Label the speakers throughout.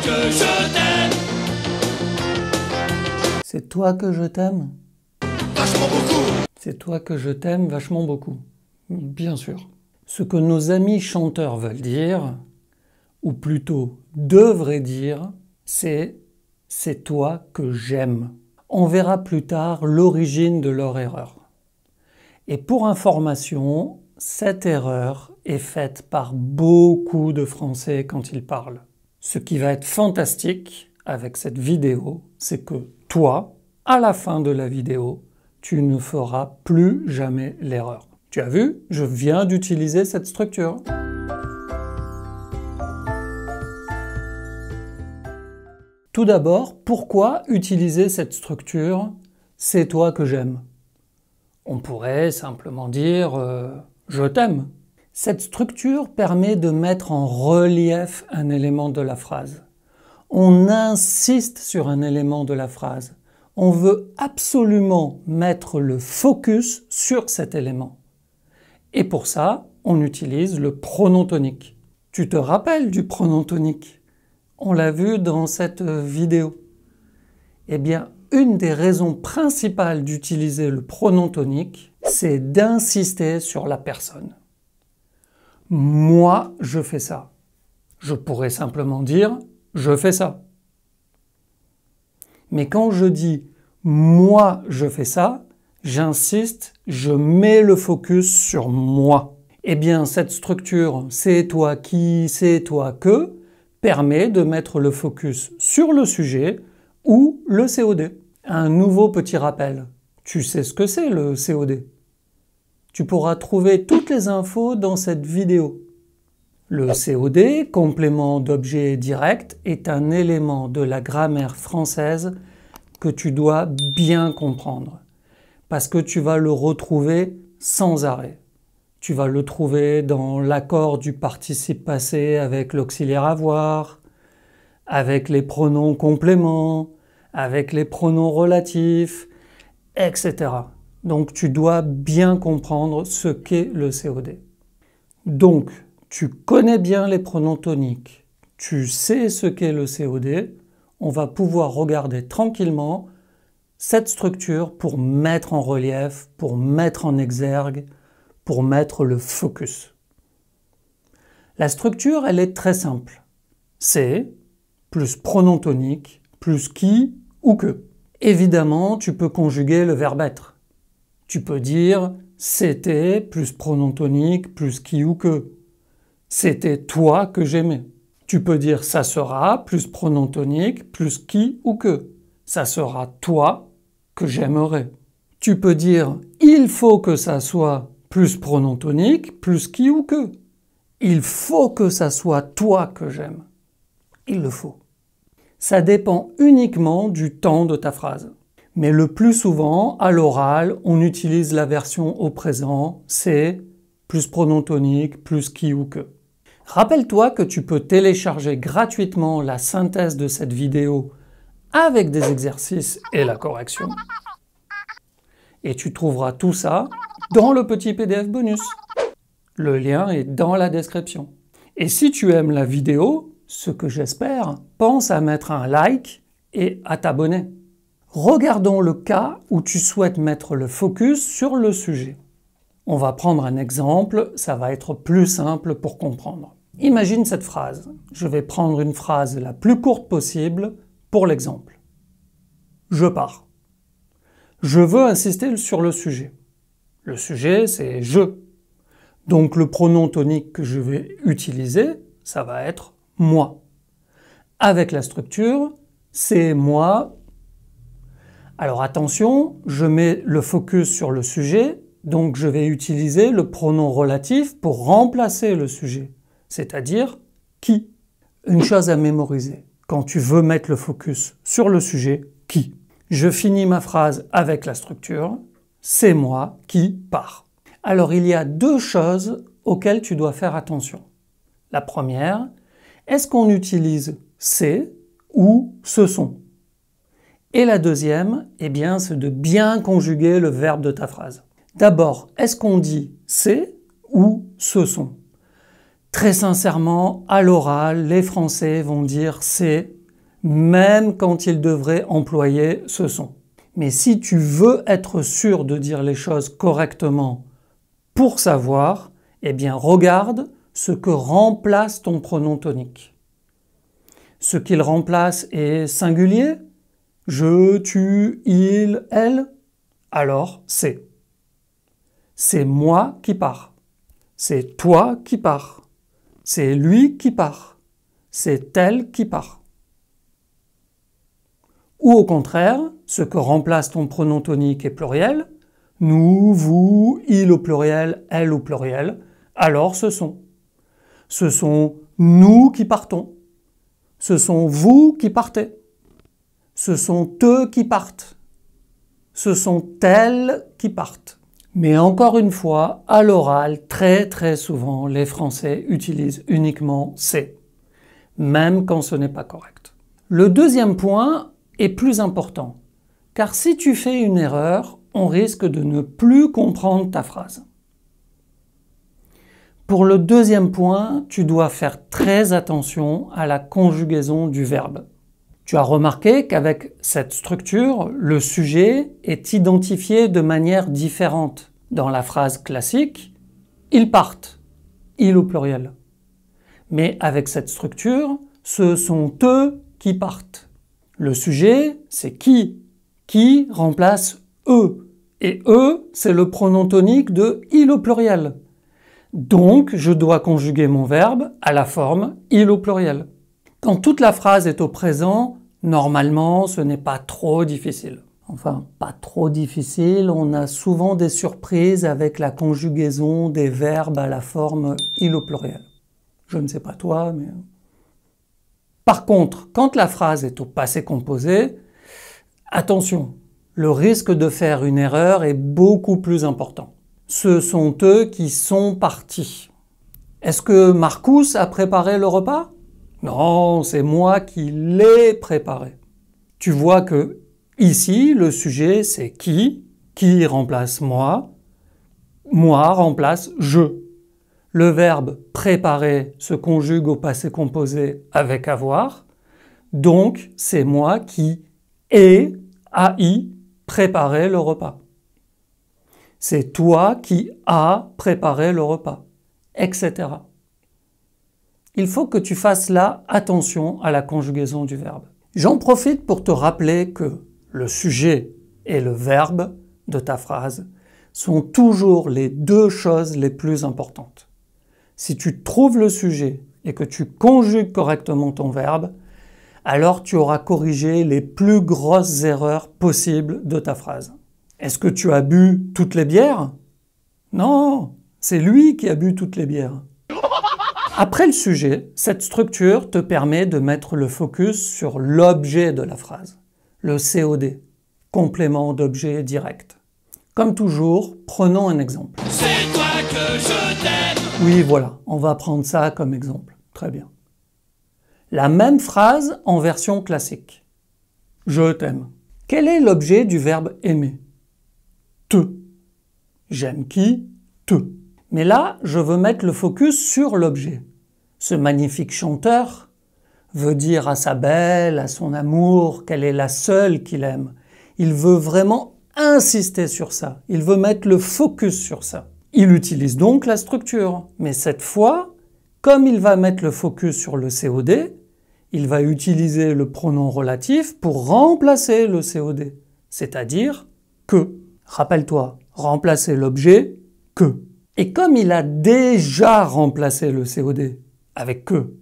Speaker 1: que je t'aime.
Speaker 2: C'est toi que je t'aime.
Speaker 1: Vachement beaucoup.
Speaker 2: C'est toi que je t'aime vachement beaucoup. Bien sûr. Ce que nos amis chanteurs veulent dire, ou plutôt devraient dire, c'est toi que j'aime. On verra plus tard l'origine de leur erreur. Et pour information, cette erreur est faite par beaucoup de Français quand ils parlent. Ce qui va être fantastique avec cette vidéo, c'est que toi, à la fin de la vidéo, tu ne feras plus jamais l'erreur. Tu as vu, je viens d'utiliser cette structure. Tout d'abord, pourquoi utiliser cette structure « c'est toi que j'aime » On pourrait simplement dire « je t'aime ». Cette structure permet de mettre en relief un élément de la phrase. On insiste sur un élément de la phrase. On veut absolument mettre le focus sur cet élément. Et pour ça, on utilise le pronom tonique. Tu te rappelles du pronom tonique? On l'a vu dans cette vidéo. Eh bien, une des raisons principales d'utiliser le pronom tonique, c'est d'insister sur la personne. Moi, je fais ça. Je pourrais simplement dire « je fais ça ». Mais quand je dis « moi, je fais ça », j'insiste, je mets le focus sur moi. Eh bien, cette structure « c'est toi qui, c'est toi que » permet de mettre le focus sur le sujet ou le COD. Un nouveau petit rappel. Tu sais ce que c'est le COD? Tu pourras trouver toutes les infos dans cette vidéo. Le COD, complément d'objet direct, est un élément de la grammaire française que tu dois bien comprendre. Parce que tu vas le retrouver sans arrêt. Tu vas le trouver dans l'accord du participe passé avec l'auxiliaire avoir, avec les pronoms compléments, avec les pronoms relatifs, etc. Donc tu dois bien comprendre ce qu'est le COD. Donc, tu connais bien les pronoms toniques, tu sais ce qu'est le COD, on va pouvoir regarder tranquillement cette structure pour mettre en relief, pour mettre en exergue, pour mettre le focus. La structure, elle est très simple. C'est plus pronom tonique, plus qui ou que. Évidemment, tu peux conjuguer le verbe être. Tu peux dire c'était plus pronom tonique, plus qui ou que. C'était toi que j'aimais. Tu peux dire ça sera plus pronom tonique, plus qui ou que. Ça sera toi que j'aimerais. Tu peux dire il faut que ça soit plus pronom tonique, plus qui ou que. Il faut que ça soit toi que j'aime. Il le faut. Ça dépend uniquement du temps de ta phrase. Mais le plus souvent, à l'oral, on utilise la version au présent, c'est plus pronom tonique, plus qui ou que. Rappelle-toi que tu peux télécharger gratuitement la synthèse de cette vidéo avec des exercices et la correction. Et tu trouveras tout ça dans le petit PDF bonus. Le lien est dans la description. Et si tu aimes la vidéo, ce que j'espère, pense à mettre un like et à t'abonner. Regardons le cas où tu souhaites mettre le focus sur le sujet. On va prendre un exemple, ça va être plus simple pour comprendre. Imagine cette phrase. Je vais prendre une phrase la plus courte possible pour l'exemple. Je pars. Je veux insister sur le sujet. Le sujet, c'est « je ». Donc le pronom tonique que je vais utiliser, ça va être « moi ». Avec la structure, c'est « moi ». Alors attention, je mets le focus sur le sujet, donc je vais utiliser le pronom relatif pour remplacer le sujet, c'est-à-dire « qui ». Une chose à mémoriser, quand tu veux mettre le focus sur le sujet, « qui ». Je finis ma phrase avec la structure, c'est moi qui pars. Alors il y a deux choses auxquelles tu dois faire attention. La première, est-ce qu'on utilise c'est ou ce sont? Et la deuxième, eh bien, c'est de bien conjuguer le verbe de ta phrase. D'abord, est-ce qu'on dit c'est ou ce sont? Très sincèrement, à l'oral, les Français vont dire c'est, même quand ils devraient employer ce sont. Mais si tu veux être sûr de dire les choses correctement pour savoir, eh bien regarde ce que remplace ton pronom tonique. Ce qu'il remplace est singulier, je, tu, il, elle, alors c'est. C'est moi qui pars, c'est toi qui pars, c'est lui qui part, c'est elle qui part. Ou au contraire, ce que remplace ton pronom tonique est pluriel, nous, vous, il au pluriel, elle au pluriel, alors ce sont. Ce sont nous qui partons, ce sont vous qui partez, ce sont eux qui partent, ce sont elles qui partent. Mais encore une fois, à l'oral, très souvent, les Français utilisent uniquement c'est, même quand ce n'est pas correct. Le deuxième point est plus important, car si tu fais une erreur, on risque de ne plus comprendre ta phrase. Pour le deuxième point, tu dois faire très attention à la conjugaison du verbe. Tu as remarqué qu'avec cette structure, le sujet est identifié de manière différente. Dans la phrase classique, ils partent, il au pluriel. Mais avec cette structure, ce sont eux qui partent. Le sujet, c'est qui remplace eux. Et eux, c'est le pronom tonique de il au pluriel. Donc, je dois conjuguer mon verbe à la forme il au pluriel. Quand toute la phrase est au présent, normalement, ce n'est pas trop difficile. Enfin, pas trop difficile, on a souvent des surprises avec la conjugaison des verbes à la forme il au pluriel. Je ne sais pas toi, mais... Par contre, quand la phrase est au passé composé, attention, le risque de faire une erreur est beaucoup plus important. Ce sont eux qui sont partis. Est-ce que Marcus a préparé le repas? Non, c'est moi qui l'ai préparé. Tu vois que ici, le sujet c'est qui remplace moi remplace je. Le verbe préparer se conjugue au passé composé avec avoir, donc c'est moi qui ai préparé le repas. C'est toi qui as préparé le repas, etc. Il faut que tu fasses là attention à la conjugaison du verbe. J'en profite pour te rappeler que le sujet et le verbe de ta phrase sont toujours les deux choses les plus importantes. Si tu trouves le sujet et que tu conjugues correctement ton verbe, alors tu auras corrigé les plus grosses erreurs possibles de ta phrase. Est-ce que tu as bu toutes les bières? Non, c'est lui qui a bu toutes les bières. Après le sujet, cette structure te permet de mettre le focus sur l'objet de la phrase, le COD, complément d'objet direct. Comme toujours, prenons un exemple.
Speaker 1: C'est toi que je t'aime.
Speaker 2: Oui, voilà, on va prendre ça comme exemple. Très bien. La même phrase en version classique. Je t'aime. Quel est l'objet du verbe aimer? Te. J'aime qui? Te. Mais là, je veux mettre le focus sur l'objet. Ce magnifique chanteur veut dire à sa belle, à son amour, qu'elle est la seule qu'il aime. Il veut vraiment insister sur ça. Il veut mettre le focus sur ça. Il utilise donc la structure. Mais cette fois, comme il va mettre le focus sur le COD, il va utiliser le pronom relatif pour remplacer le COD, c'est-à-dire que. Rappelle-toi, remplacer l'objet que. Et comme il a déjà remplacé le COD avec que,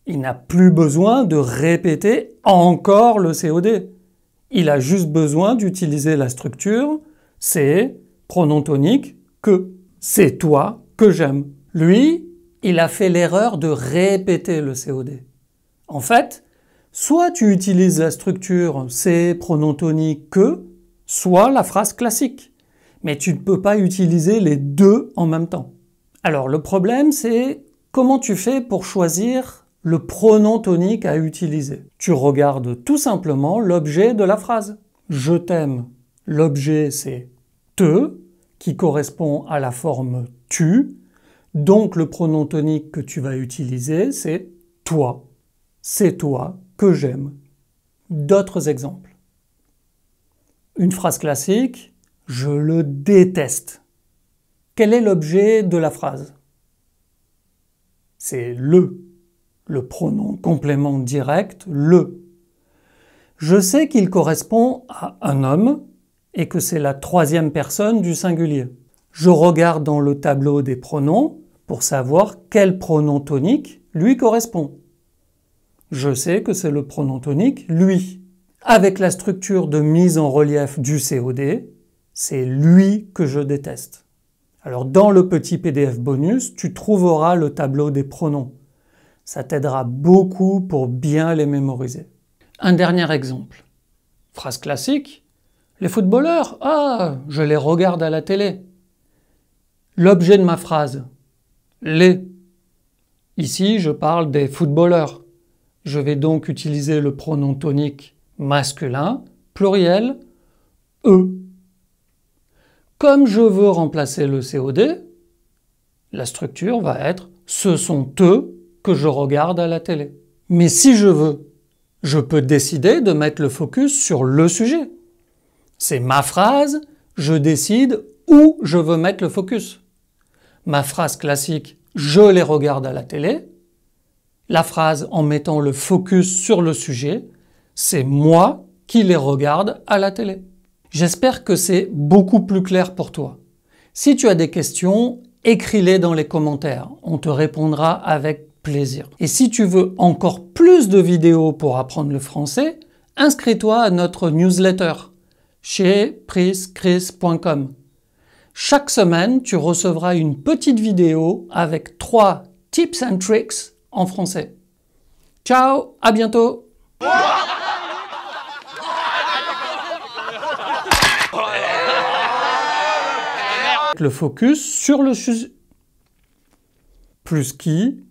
Speaker 2: il n'a plus besoin de répéter encore le COD. Il a juste besoin d'utiliser la structure c'est pronom tonique que. C'est toi que j'aime. Lui, il a fait l'erreur de répéter le COD. En fait, soit tu utilises la structure c'est pronom tonique que, soit la phrase classique. Mais tu ne peux pas utiliser les deux en même temps. Alors le problème c'est comment tu fais pour choisir le pronom tonique à utiliser. Tu regardes tout simplement l'objet de la phrase. Je t'aime. L'objet c'est te, qui correspond à la forme tu. Donc le pronom tonique que tu vas utiliser, c'est toi. C'est toi que j'aime. D'autres exemples. Une phrase classique, je le déteste. Quel est l'objet de la phrase? C'est le pronom complément direct, le. Je sais qu'il correspond à un homme et que c'est la troisième personne du singulier. Je regarde dans le tableau des pronoms pour savoir quel pronom tonique lui correspond. Je sais que c'est le pronom tonique lui. Avec la structure de mise en relief du COD, c'est lui que je déteste. Alors dans le petit PDF bonus, tu trouveras le tableau des pronoms. Ça t'aidera beaucoup pour bien les mémoriser. Un dernier exemple. Phrase classique. Les footballeurs, je les regarde à la télé. L'objet de ma phrase. Les. Ici, je parle des footballeurs. Je vais donc utiliser le pronom tonique masculin, pluriel, eux. Comme je veux remplacer le COD, la structure va être « ce sont eux que je regarde à la télé ». Mais si je veux, je peux décider de mettre le focus sur le sujet. C'est ma phrase, je décide où je veux mettre le focus. Ma phrase classique « je les regarde à la télé », la phrase en mettant le focus sur le sujet, c'est moi qui les regarde à la télé. J'espère que c'est beaucoup plus clair pour toi. Si tu as des questions, écris-les dans les commentaires. On te répondra avec plaisir. Et si tu veux encore plus de vidéos pour apprendre le français, inscris-toi à notre newsletter chez prischris.com. Chaque semaine, tu recevras une petite vidéo avec 3 tips and tricks en français. Ciao, à bientôt! Le focus sur le sujet. Plus qui?